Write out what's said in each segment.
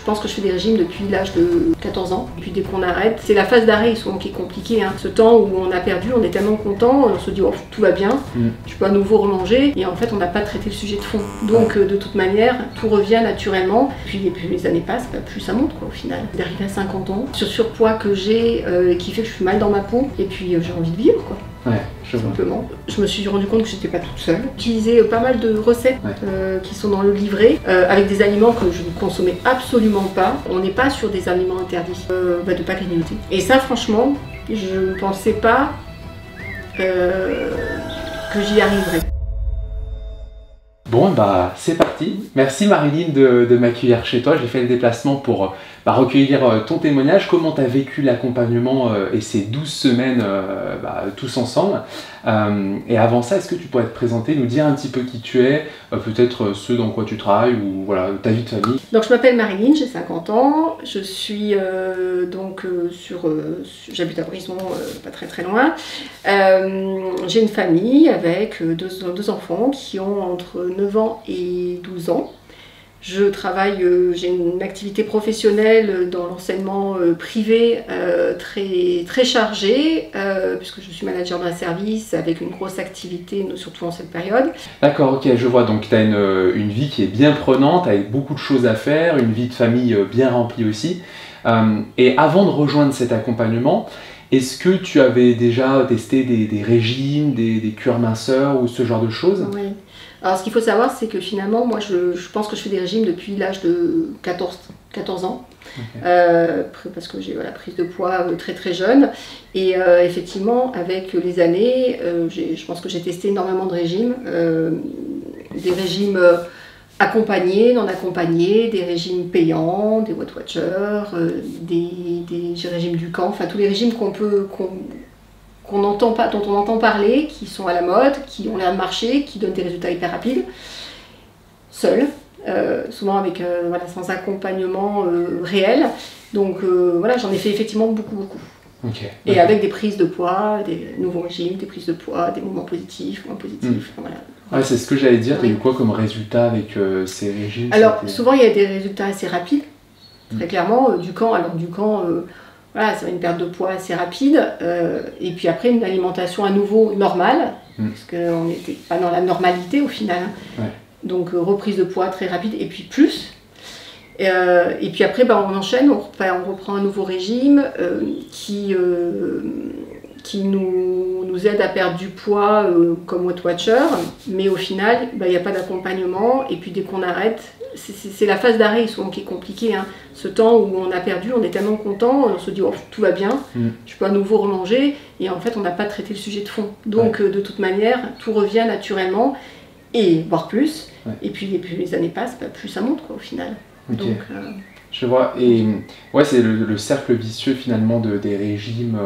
pense que je fais des régimes depuis l'âge de 14 ans. Puis dès qu'on arrête, c'est la phase d'arrêt souvent qui est compliquée. Ce temps où on a perdu, on est tellement content, on se dit oh, tout va bien, je peux à nouveau remanger. Et en fait, on n'a pas traité le sujet de fond. Donc de toute manière, tout revient naturellement. Puis plus les années passent, plus ça monte au final. D'arriver à 50 ans, ce surpoids que j'ai qui fait que je suis mal dans ma peau, et puis j'ai envie de vivre quoi. Ouais, simplement. Je me suis rendu compte que j'étais pas toute seule. J'ai utilisé pas mal de recettes qui sont dans le livret, avec des aliments que je ne consommais absolument pas. On n'est pas sur des aliments interdits, de pas grignoter. Et ça franchement, je ne pensais pas que j'y arriverais. Bon, c'est parti. Merci Marilyn de m'accueillir chez toi. J'ai fait le déplacement pour recueillir ton témoignage. Comment tu as vécu l'accompagnement et ces 12 semaines tous ensemble. Et avant ça, est-ce que tu pourrais te présenter, nous dire un petit peu qui tu es, peut-être ce dans quoi tu travailles ou voilà, ta vie de famille. Donc je m'appelle Marilyn, j'ai 50 ans. Je suis j'habite à Brison, pas très loin. J'ai une famille avec deux enfants qui ont entre 9 ans et 12 ans. Je travaille, j'ai une activité professionnelle dans l'enseignement privé très chargée, puisque je suis manager d'un service avec une grosse activité, surtout en cette période. D'accord, ok, je vois. Donc tu as une vie qui est bien prenante, avec beaucoup de choses à faire, une vie de famille bien remplie aussi. Et avant de rejoindre cet accompagnement, est-ce que tu avais déjà testé des régimes, des cures minceurs ou ce genre de choses? Oui. Alors ce qu'il faut savoir, c'est que finalement, moi je pense que je fais des régimes depuis l'âge de 14 ans. Okay. Parce que j'ai la prise de poids très jeune. Et effectivement, avec les années, je pense que j'ai testé énormément de régimes. Des régimes accompagnés, non accompagnés, des régimes payants, des Weight Watchers, des régimes du camp, enfin tous les régimes dont on entend parler, qui sont à la mode, qui ont l'air de marcher, qui donnent des résultats hyper rapides, seuls, souvent avec, sans accompagnement réel. Donc j'en ai fait effectivement beaucoup. Okay. Et avec des prises de poids, des nouveaux régimes, des prises de poids, des moments positifs, moins positifs. Voilà. Ouais, c'est ce que j'allais dire. Tu as eu quoi comme résultat avec ces régimes? Alors souvent il y a des résultats assez rapides, très clairement. Du camp, c'est une perte de poids assez rapide, et puis après une alimentation à nouveau normale, parce qu'on n'était pas dans la normalité au final. Ouais. Donc reprise de poids très rapide, et puis plus. Et puis après, on enchaîne, on reprend un nouveau régime qui nous aide à perdre du poids comme Weight Watcher, mais au final, il n'y a pas d'accompagnement, et puis dès qu'on arrête, c'est la phase d'arrêt souvent qui est compliquée. Ce temps où on a perdu, on est tellement content, on se dit oh, tout va bien, je peux à nouveau remanger, et en fait on n'a pas traité le sujet de fond. Donc de toute manière, tout revient naturellement, et voire plus, et puis plus les années passent, plus ça monte au final. Okay. Donc, je vois, et ouais, c'est le cercle vicieux finalement des régimes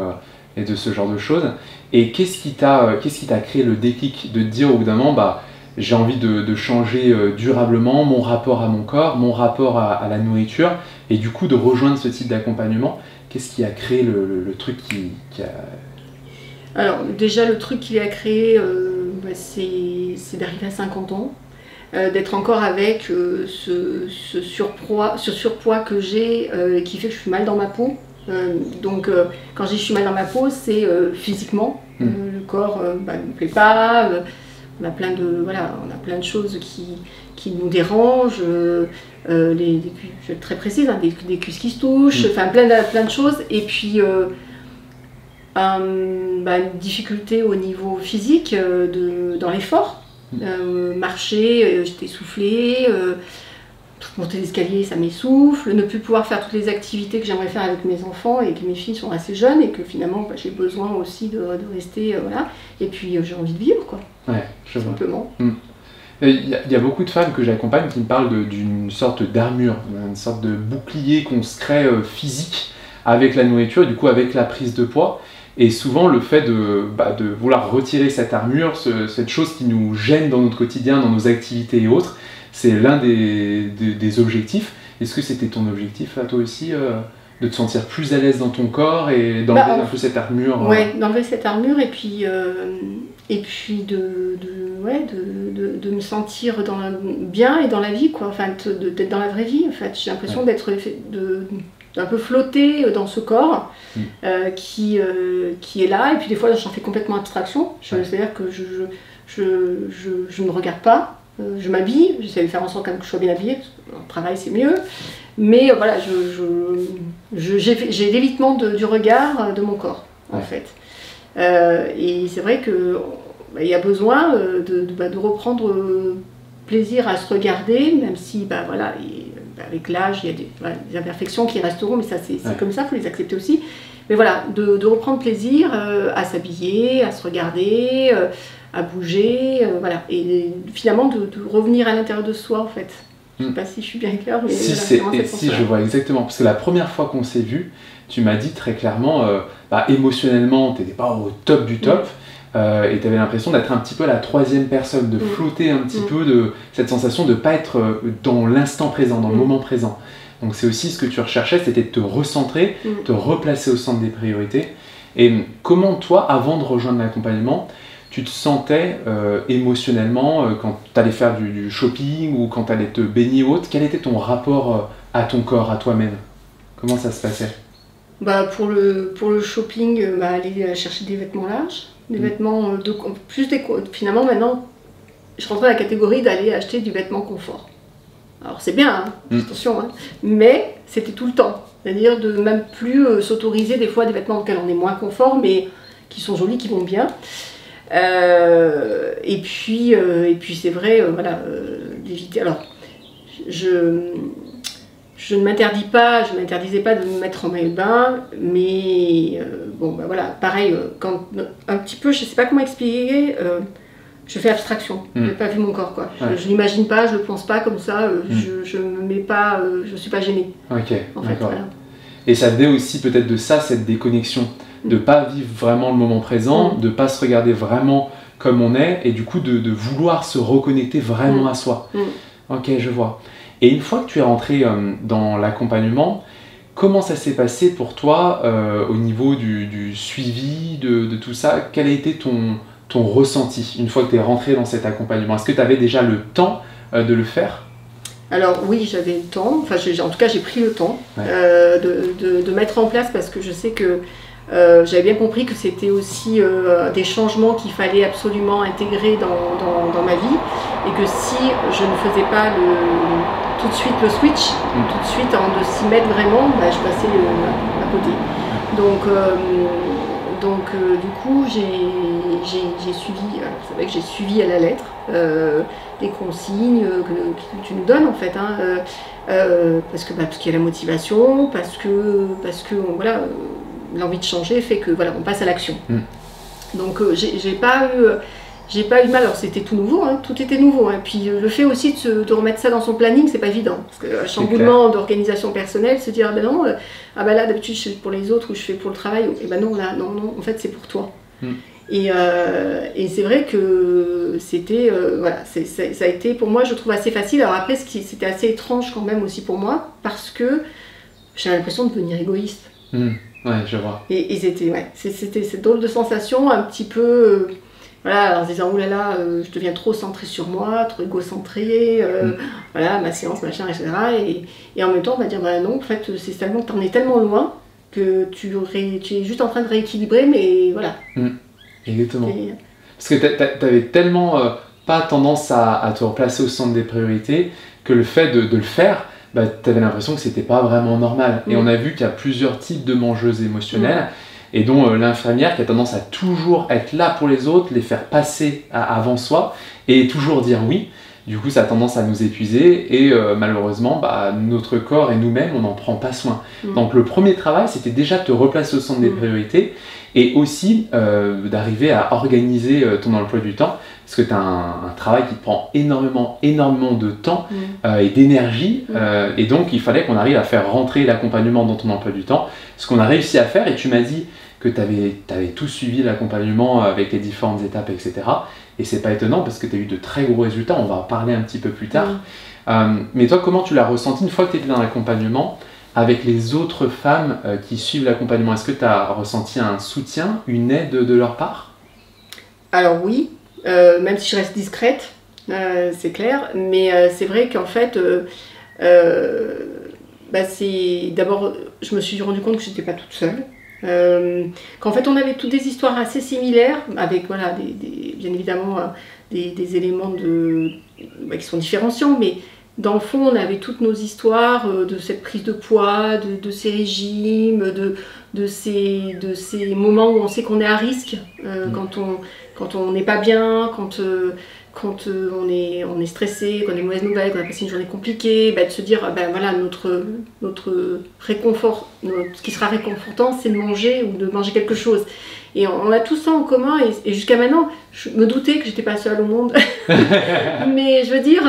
et de ce genre de choses. Et qu'est-ce qui t'a créé le déclic de te dire au bout d'un moment, j'ai envie de changer durablement mon rapport à mon corps, mon rapport à la nourriture, et du coup de rejoindre ce type d'accompagnement? Qu'est-ce qui a créé le truc qui a... Alors déjà le truc qui a créé, c'est d'arriver à 50 ans. D'être encore avec ce surpoids que j'ai qui fait que je suis mal dans ma peau. Donc quand je dis je suis mal dans ma peau, c'est physiquement. Le corps ne me plaît pas, on a plein de choses qui nous dérangent, je vais être très précise, des cuisses qui se touchent, enfin plein de choses. Et puis une difficulté au niveau physique dans l'effort. Marcher, j'étais essoufflée, monter l'escalier ça m'essouffle, ne plus pouvoir faire toutes les activités que j'aimerais faire avec mes enfants, et que mes filles sont assez jeunes et que finalement j'ai besoin aussi de rester, et puis j'ai envie de vivre quoi, tout simplement. Il y a beaucoup de femmes que j'accompagne qui me parlent d'une sorte d'armure, une sorte de bouclier qu'on se crée physique avec la nourriture et du coup avec la prise de poids. Et souvent, le fait de vouloir retirer cette armure, cette chose qui nous gêne dans notre quotidien, dans nos activités et autres, c'est l'un des objectifs. Est-ce que c'était ton objectif, toi aussi, de te sentir plus à l'aise dans ton corps et d'enlever un peu cette armure. Ouais, d'enlever cette armure et puis de me sentir bien et dans la vie, quoi. Enfin, d'être dans la vraie vie, en fait. J'ai l'impression d'être d'un peu flotter dans ce corps qui est là, et puis des fois j'en fais complètement abstraction. C'est-à-dire que je ne regarde pas, je m'habille, j'essaie de faire en sorte que je sois bien habillée, parce que le travail c'est mieux, mais voilà, j'ai l'évitement du regard de mon corps, en fait. Et c'est vrai que il y a besoin de reprendre plaisir à se regarder, même si voilà, avec l'âge il y a des imperfections qui resteront, mais ça c'est comme ça, il faut les accepter aussi. Mais voilà, de reprendre plaisir à s'habiller, à se regarder, à bouger, voilà. Et finalement de revenir à l'intérieur de soi, en fait. Je ne sais pas si je suis bien claire, mais si je vois exactement. Parce que la première fois qu'on s'est vu, tu m'as dit très clairement, émotionnellement, tu n'étais pas au top du top. Et tu avais l'impression d'être un petit peu la troisième personne, de flotter un petit peu, de cette sensation de ne pas être dans l'instant présent, dans le moment présent. Donc c'est aussi ce que tu recherchais, c'était de te recentrer, te replacer au centre des priorités. Et comment toi, avant de rejoindre l'accompagnement, tu te sentais émotionnellement quand tu allais faire du shopping ou quand tu allais te baigner ou autre? Quel était ton rapport à ton corps, à toi-même? Comment ça se passait? Pour le shopping, aller chercher des vêtements larges, des vêtements finalement maintenant, je rentrais dans la catégorie d'aller acheter du vêtement confort. Alors c'est bien, attention, mais c'était tout le temps. C'est-à-dire de même plus s'autoriser des fois des vêtements auxquels on est moins confort, mais qui sont jolis, qui vont bien. Et puis c'est vrai, d'éviter. Alors, je ne m'interdisais pas de me mettre en maillot de bain, mais voilà, pareil, quand un petit peu, je sais pas comment expliquer. Je fais abstraction, je n'ai pas vu mon corps, quoi. Je l'imagine pas, je le pense pas comme ça, je me mets pas, je suis pas gênée. Ok, d'accord. Voilà. Et ça venait aussi peut-être de ça, cette déconnexion, de pas vivre vraiment le moment présent, de pas se regarder vraiment comme on est, et du coup de vouloir se reconnecter vraiment à soi. Ok, je vois. Et une fois que tu es rentré dans l'accompagnement, comment ça s'est passé pour toi au niveau du suivi de tout ça? Quel a été ton ressenti une fois que tu es rentré dans cet accompagnement? Est-ce que tu avais déjà le temps de le faire? Alors oui, j'avais le temps, enfin en tout cas j'ai pris le temps de mettre en place, parce que je sais que j'avais bien compris que c'était aussi des changements qu'il fallait absolument intégrer dans ma vie, et que si je ne faisais pas tout de suite le switch, tout de suite avant de s'y mettre vraiment, je passais à côté. Donc du coup j'ai suivi, c'est vrai que j'ai suivi à la lettre les consignes que tu nous donnes, en fait, parce qu'il y a la motivation, parce que voilà, l'envie de changer fait que voilà, on passe à l'action. Donc j'ai pas eu mal. Alors c'était tout nouveau, tout était nouveau. Puis le fait aussi de remettre ça dans son planning, c'est pas évident. Parce que chamboulement d'organisation personnelle, se dire là d'habitude je fais pour les autres ou je fais pour le travail, et non, en fait c'est pour toi. Et c'est vrai que c'était ça a été pour moi, je trouve, assez facile. Alors après c'était assez étrange quand même aussi pour moi, parce que j'avais l'impression de devenir égoïste. Ouais, je vois. Et c'était cette drôle de sensation un petit peu, voilà, en se disant oulala, je deviens trop centrée sur moi, trop égocentrée, voilà, ma séance, machin, etc. Et en même temps, on va dire non, en fait, c'est tellement, t'en es tellement loin que tu es juste en train de rééquilibrer, mais voilà. Exactement. Parce que t'avais tellement pas tendance à te replacer au centre des priorités que le fait de le faire, tu avais l'impression que c'était pas vraiment normal. Et on a vu qu'il y a plusieurs types de mangeuses émotionnelles, et dont l'infirmière qui a tendance à toujours être là pour les autres, les faire passer avant soi, et toujours dire oui. Du coup, ça a tendance à nous épuiser, et malheureusement, notre corps et nous-mêmes, on n'en prend pas soin. Donc le premier travail, c'était déjà de te replacer au centre des priorités, et aussi d'arriver à organiser ton emploi du temps, parce que tu as un travail qui te prend énormément de temps et d'énergie, et donc il fallait qu'on arrive à faire rentrer l'accompagnement dans ton emploi du temps, ce qu'on a réussi à faire. Et tu m'as dit que tu avais tout suivi l'accompagnement avec les différentes étapes, etc. Et c'est pas étonnant parce que tu as eu de très gros résultats, on va en parler un petit peu plus tard. Mais toi, comment tu l'as ressenti une fois que tu étais dans l'accompagnement? avec les autres femmes qui suivent l'accompagnement? Est-ce que tu as ressenti un soutien, une aide de leur part? Alors oui, même si je reste discrète, c'est clair, mais c'est vrai qu'en fait, d'abord, je me suis rendu compte que j'étais pas toute seule. Qu'en fait on avait toutes des histoires assez similaires, avec voilà, bien évidemment des éléments qui sont différenciants, mais dans le fond on avait toutes nos histoires de cette prise de poids, de ces régimes, de ces moments où on sait qu'on est à risque, quand on n'est pas bien, quand on est stressé, qu'on a une mauvaise nouvelle, qu'on a passé une journée compliquée, de se dire, voilà, notre réconfort, ce qui sera réconfortant, c'est de manger ou de manger quelque chose. Et on a tout ça en commun, et jusqu'à maintenant, je me doutais que j'étais pas seule au monde. Mais je veux dire,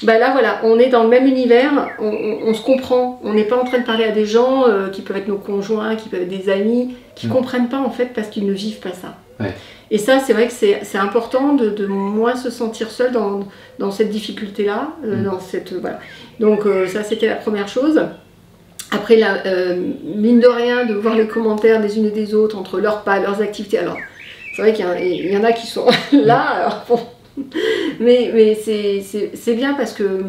là voilà, on est dans le même univers, on se comprend, on n'est pas en train de parler à des gens qui peuvent être nos conjoints, qui peuvent être des amis, qui comprennent pas en fait parce qu'ils ne vivent pas ça. Ouais. Et ça, c'est vrai que c'est important de moins se sentir seul dans cette difficulté-là. Voilà. Donc ça, c'était la première chose. Après, mine de rien, de voir les commentaires des unes et des autres entre leurs pas, leurs activités. Alors, c'est vrai qu'il y en a qui sont là. Alors, bon. Mais c'est bien parce que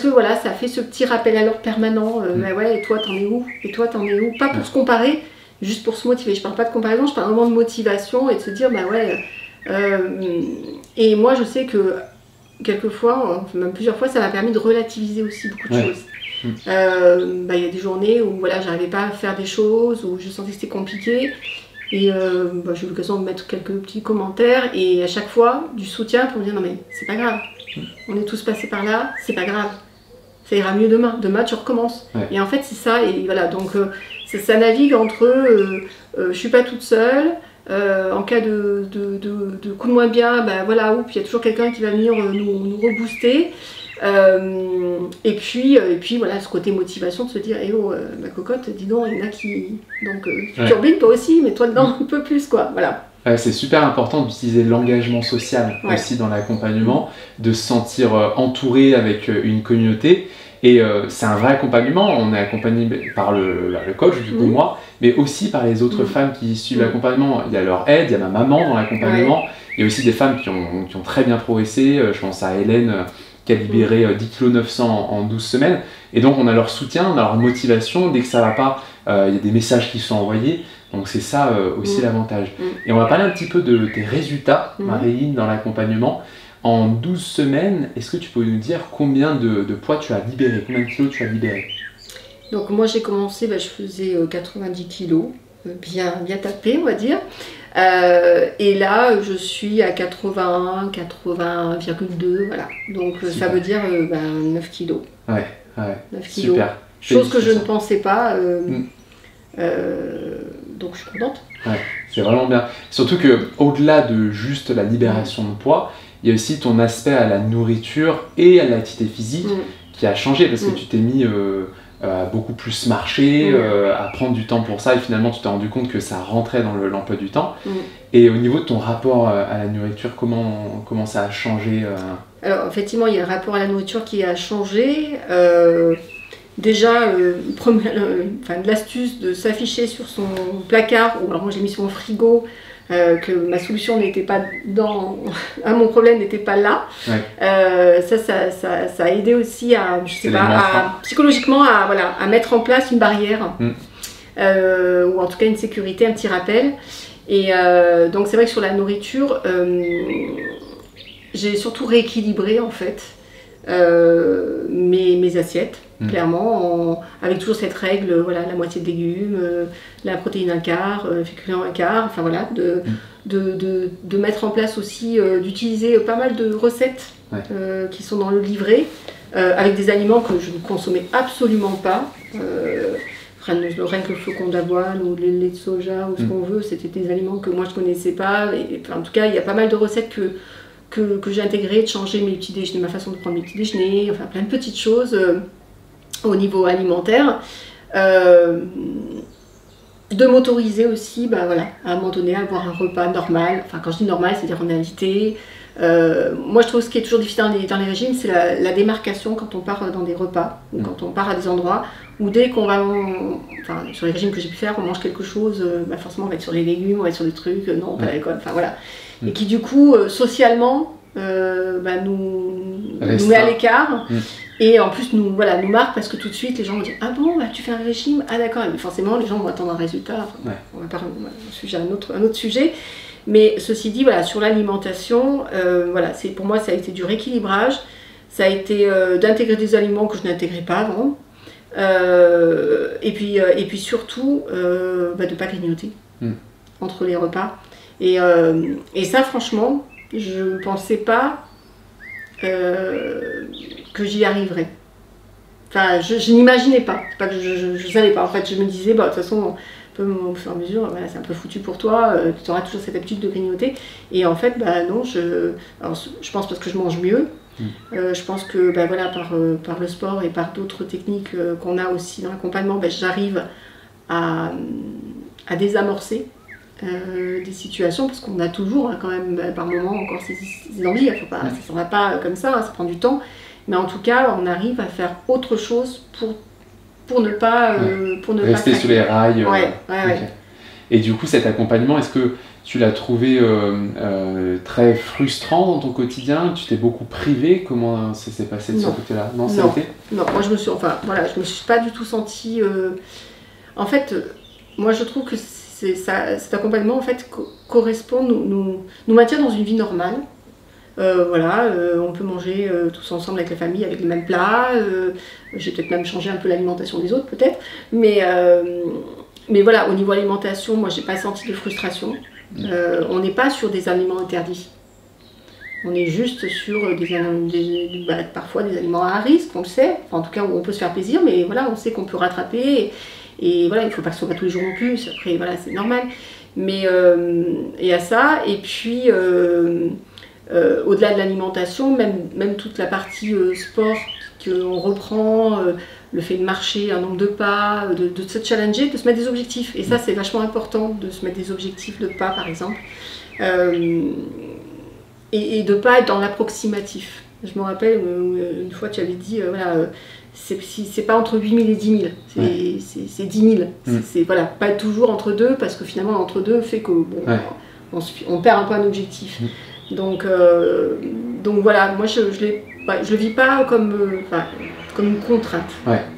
voilà, ça fait ce petit rappel à l'ordre permanent. Ouais, et toi, t'en es où? Et toi, t'en es où? Pas pour se comparer, juste pour se motiver. Je parle pas de comparaison, je parle vraiment de motivation et de se dire, et moi je sais que quelquefois, même plusieurs fois, ça m'a permis de relativiser aussi beaucoup de choses. Il y a des journées où voilà, j'arrivais pas à faire des choses, où je sentais que c'était compliqué. Et j'ai eu l'occasion de mettre quelques petits commentaires et à chaque fois du soutien pour me dire non mais c'est pas grave, on est tous passés par là, c'est pas grave, ça ira mieux demain, demain tu recommences. Et en fait c'est ça, et voilà, donc ça navigue entre je suis pas toute seule, en cas de coup de moins bien, voilà, il y a toujours quelqu'un qui va venir nous rebooster. Et puis voilà, ce côté motivation de se dire ma cocotte, dis donc, il y en a qui donc tu turbines toi aussi, mais toi dedans un peu plus quoi, voilà. C'est super important d'utiliser l'engagement social aussi dans l'accompagnement, de se sentir entouré avec une communauté. Et c'est un vrai accompagnement, on est accompagné par le coach, du coup moi, mais aussi par les autres femmes qui suivent l'accompagnement. Il y a leur aide, il y a ma maman dans l'accompagnement, il y a aussi des femmes qui ont très bien progressé, je pense à Hélène qui a libéré 10,9 kg en 12 semaines, et donc on a leur soutien, on a leur motivation, dès que ça va pas, il y a des messages qui sont envoyés, donc c'est ça aussi l'avantage. Et on va parler un petit peu de tes résultats, Marie-Line, dans l'accompagnement. En 12 semaines, est-ce que tu peux nous dire combien de poids tu as libéré, combien de kilos tu as libéré? Donc moi j'ai commencé, je faisais 90 kilos, bien tapé on va dire. Et là je suis à 80,2, voilà. Donc super. Ça veut dire 9 kilos. Ouais, 9 kilos. Super. Chose que je ne pensais pas. Donc je suis contente. Ouais, c'est vraiment bien. Surtout que au-delà de juste la libération de poids, il y a aussi ton aspect à la nourriture et à l'activité physique qui a changé parce que tu t'es mis à beaucoup plus marcher, à prendre du temps pour ça, et finalement tu t'es rendu compte que ça rentrait dans l'emploi du temps. Et au niveau de ton rapport à la nourriture, comment ça a changé Alors effectivement il y a un rapport à la nourriture qui a changé. Déjà, de l'astuce de s'afficher sur son placard, ou alors moi j'ai mis sur mon frigo, que ma solution n'était pas mon problème n'était pas là. Ça a aidé aussi à, psychologiquement à mettre en place une barrière, ou en tout cas une sécurité, un petit rappel. Et donc c'est vrai que sur la nourriture, j'ai surtout rééquilibré en fait mes assiettes. Clairement, avec toujours cette règle, voilà, la moitié de légumes, la protéine un quart, féculents un quart, enfin voilà, de mettre en place aussi, d'utiliser pas mal de recettes qui sont dans le livret, avec des aliments que je ne consommais absolument pas, rien que le flocon d'avoine ou le lait de soja ou ce qu'on veut, c'était des aliments que moi je ne connaissais pas, et en tout cas il y a pas mal de recettes que j'ai intégrées, de changer mes petits déjeuners, ma façon de prendre mes petits déjeuners, enfin plein de petites choses au niveau alimentaire, de m'autoriser aussi, à un moment donné, à avoir un repas normal. Enfin, quand je dis normal, c'est-à-dire on est invité. Moi, je trouve ce qui est toujours difficile dans les régimes, c'est la démarcation quand on part dans des repas, ou quand on part à des endroits où dès qu'on va, enfin sur les régimes que j'ai pu faire, on mange quelque chose, forcément on va être sur les légumes, on va être sur des trucs, non pas l'alcool, enfin voilà. Et qui du coup, socialement, nous met à l'écart. Et en plus nous marque parce que tout de suite les gens vont dire ah bon tu fais un régime, ah d'accord, et forcément les gens vont attendre un résultat, on va pas sujet un autre sujet, mais ceci dit voilà, sur l'alimentation, pour moi ça a été du rééquilibrage, ça a été d'intégrer des aliments que je n'intégrais pas avant, et puis surtout de ne pas grignoter entre les repas, et ça franchement je ne pensais pas que j'y arriverais. Enfin, je n'imaginais pas. C'est pas que je savais pas. En fait, je me disais, de toute façon, au fur et à mesure, c'est un peu foutu pour toi. Tu auras toujours cette habitude de grignoter. Et en fait, non. Je pense parce que je mange mieux. Je pense que, par le sport et par d'autres techniques qu'on a aussi dans l'accompagnement, s'arrive à désamorcer des situations, parce qu'on a toujours quand même par moment encore ces envies, ça ne va pas comme ça, ça prend du temps, mais en tout cas on arrive à faire autre chose pour ne pas rester sur les rails. Okay. Et du coup cet accompagnement, est-ce que tu l'as trouvé très frustrant dans ton quotidien? Tu t'es beaucoup privé? Comment ça s'est passé de ce côté-là? Non, moi je me suis pas du tout sentie en fait, moi je trouve que cet accompagnement en fait correspond, nous maintient dans une vie normale. On peut manger tous ensemble avec la famille, avec les mêmes plats. J'ai peut-être même changé un peu l'alimentation des autres, peut-être. Mais voilà, au niveau alimentation, moi j'ai pas senti de frustration. On n'est pas sur des aliments interdits. On est juste sur parfois des aliments à risque, on le sait. Enfin, en tout cas, où on peut se faire plaisir, mais voilà, on sait qu'on peut rattraper. Et voilà, il ne faut pas que ce soit tous les jours non plus, après voilà, c'est normal. Mais il y a ça, et puis au-delà de l'alimentation, même toute la partie sport qu'on reprend, le fait de marcher un nombre de pas, de se challenger, de se mettre des objectifs. Et ça, c'est vachement important, de se mettre des objectifs de pas, par exemple. Et de ne pas être dans l'approximatif. Je me rappelle, une fois, tu avais dit, c'est pas entre 8 000 et 10 000, c'est 10 000. C'est pas toujours entre deux, parce que finalement, entre deux fait que on perd un peu un objectif. Donc voilà, moi je le vis pas comme une contrainte.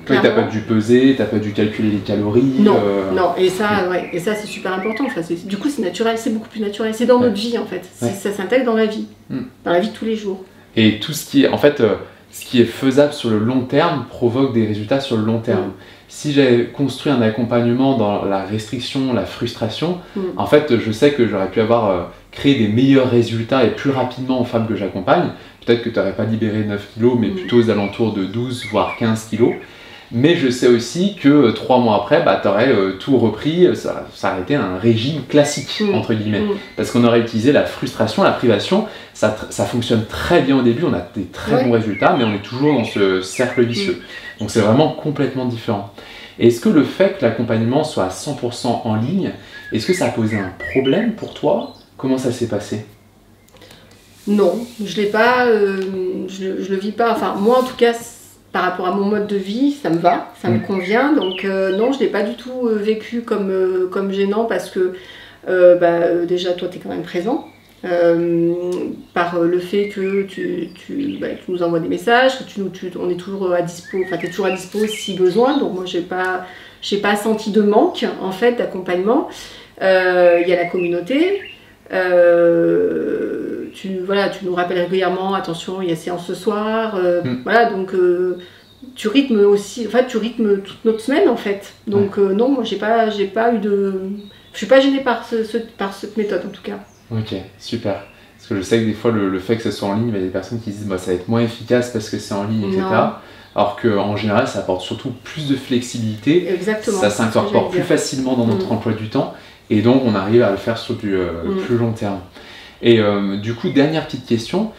Tu n'as pas dû peser, tu n'as pas dû calculer les calories. Non, et ça c'est super important. Du coup c'est naturel, c'est beaucoup plus naturel, c'est dans notre vie en fait, ça s'intègre dans la vie de tous les jours. Et tout ce qui est, en fait, ce qui est faisable sur le long terme provoque des résultats sur le long terme. Si j'avais construit un accompagnement dans la restriction, la frustration, en fait, je sais que j'aurais pu créé des meilleurs résultats et plus rapidement aux femmes que j'accompagne. Peut-être que tu n'aurais pas libéré 9 kilos, mais plutôt aux alentours de 12 voire 15 kilos. Mais je sais aussi que 3 mois après, tu aurais tout repris, ça aurait été un régime classique, entre guillemets. Parce qu'on aurait utilisé la frustration, la privation, ça fonctionne très bien au début, on a des très bons résultats, mais on est toujours dans ce cercle vicieux. Donc c'est vraiment complètement différent. Et est-ce que le fait que l'accompagnement soit à 100% en ligne, est-ce que ça a posé un problème pour toi? Comment ça s'est passé? Non, je l'ai pas, je le vis pas, enfin moi en tout cas, par rapport à mon mode de vie, ça me va, ça me convient, donc non, je ne l'ai pas du tout vécu comme gênant, parce que déjà toi tu es quand même présent, par le fait que tu nous envoies des messages, que on est toujours à dispo, enfin tu es toujours à dispo si besoin, donc moi j'ai pas senti de manque en fait d'accompagnement. Il y a la communauté. Tu nous rappelles régulièrement, attention, il y a séance ce soir, voilà, donc tu rythmes aussi, en fait, tu rythmes toute notre semaine en fait. Donc non, moi j'ai pas eu de, je suis pas gênée par cette méthode en tout cas. Ok, super. Parce que je sais que des fois le fait que ce soit en ligne, il y a des personnes qui disent ça va être moins efficace parce que c'est en ligne, etc. Non. Alors qu'en général, ça apporte surtout plus de flexibilité. Exactement. Ça s'incorpore plus facilement dans notre emploi du temps. Et donc, on arrive à le faire sur du plus long terme. Et du coup, dernière petite question.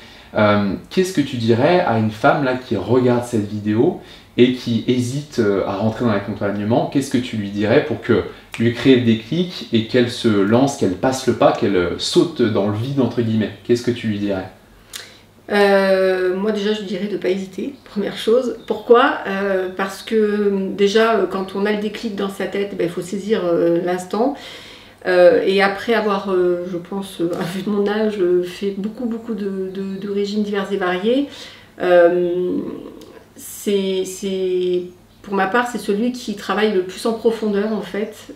Qu'est-ce que tu dirais à une femme là, qui regarde cette vidéo et qui hésite à rentrer dans l'accompagnement? Qu'est-ce que tu lui dirais pour lui créer le déclic et qu'elle se lance, qu'elle passe le pas, qu'elle saute dans le vide, entre guillemets? Qu'est-ce que tu lui dirais? Moi déjà je dirais de ne pas hésiter, première chose. Pourquoi? Parce que déjà quand on a le déclic dans sa tête, il faut saisir l'instant. Et après avoir, je pense, à vue de mon âge, fait beaucoup de régimes divers et variés, pour ma part c'est celui qui travaille le plus en profondeur en fait.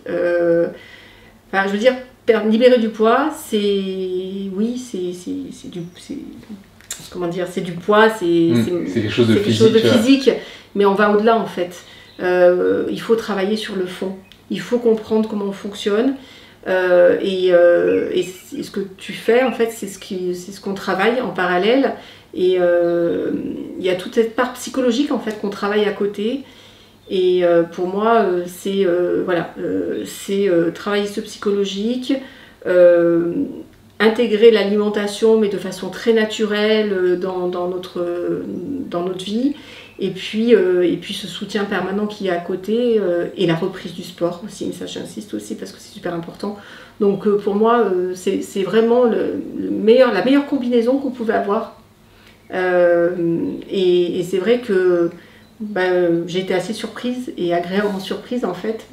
Enfin, je veux dire, libérer du poids, comment dire, c'est du poids, c'est quelque chose de physique, mais on va au-delà en fait. Il faut travailler sur le fond, il faut comprendre comment on fonctionne, et ce que tu fais en fait, c'est ce qu'on travaille en parallèle, et il y a toute cette part psychologique en fait qu'on travaille à côté. Et pour moi, c'est travailler ce psychologique, intégrer l'alimentation, mais de façon très naturelle dans notre vie. Et puis ce soutien permanent qu'il y a à côté, et la reprise du sport aussi, mais ça j'insiste aussi parce que c'est super important. Donc pour moi, c'est vraiment la meilleure combinaison qu'on pouvait avoir. Et c'est vrai que j'ai été assez surprise et agréablement surprise en fait.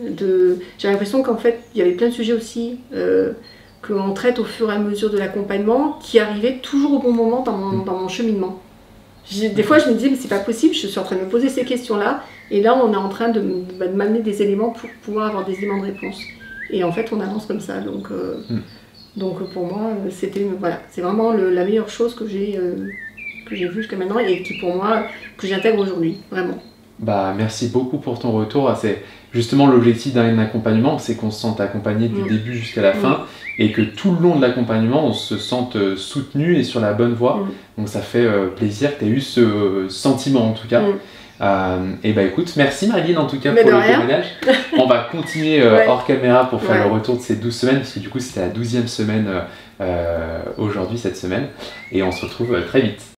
J'ai l'impression qu'en fait il y avait plein de sujets aussi que l'on traite au fur et à mesure de l'accompagnement qui arrivaient toujours au bon moment dans mon cheminement. Des fois je me disais mais c'est pas possible, je suis en train de me poser ces questions là et là on est en train de m'amener des éléments pour pouvoir avoir des éléments de réponse. Et en fait on avance comme ça, donc pour moi c'est vraiment la meilleure chose que j'ai vue jusqu'à maintenant et qui pour moi que j'intègre aujourd'hui, vraiment. Merci beaucoup pour ton retour. C'est justement l'objectif d'un accompagnement, c'est qu'on se sente accompagné du début jusqu'à la fin et que tout le long de l'accompagnement on se sente soutenu et sur la bonne voie. Donc ça fait plaisir que tu aies eu ce sentiment en tout cas. Et écoute, merci Maryline en tout cas pour le témoignage. On va continuer hors caméra pour faire le retour de ces 12 semaines, parce que du coup c'était la 12e semaine aujourd'hui cette semaine, et on se retrouve très vite.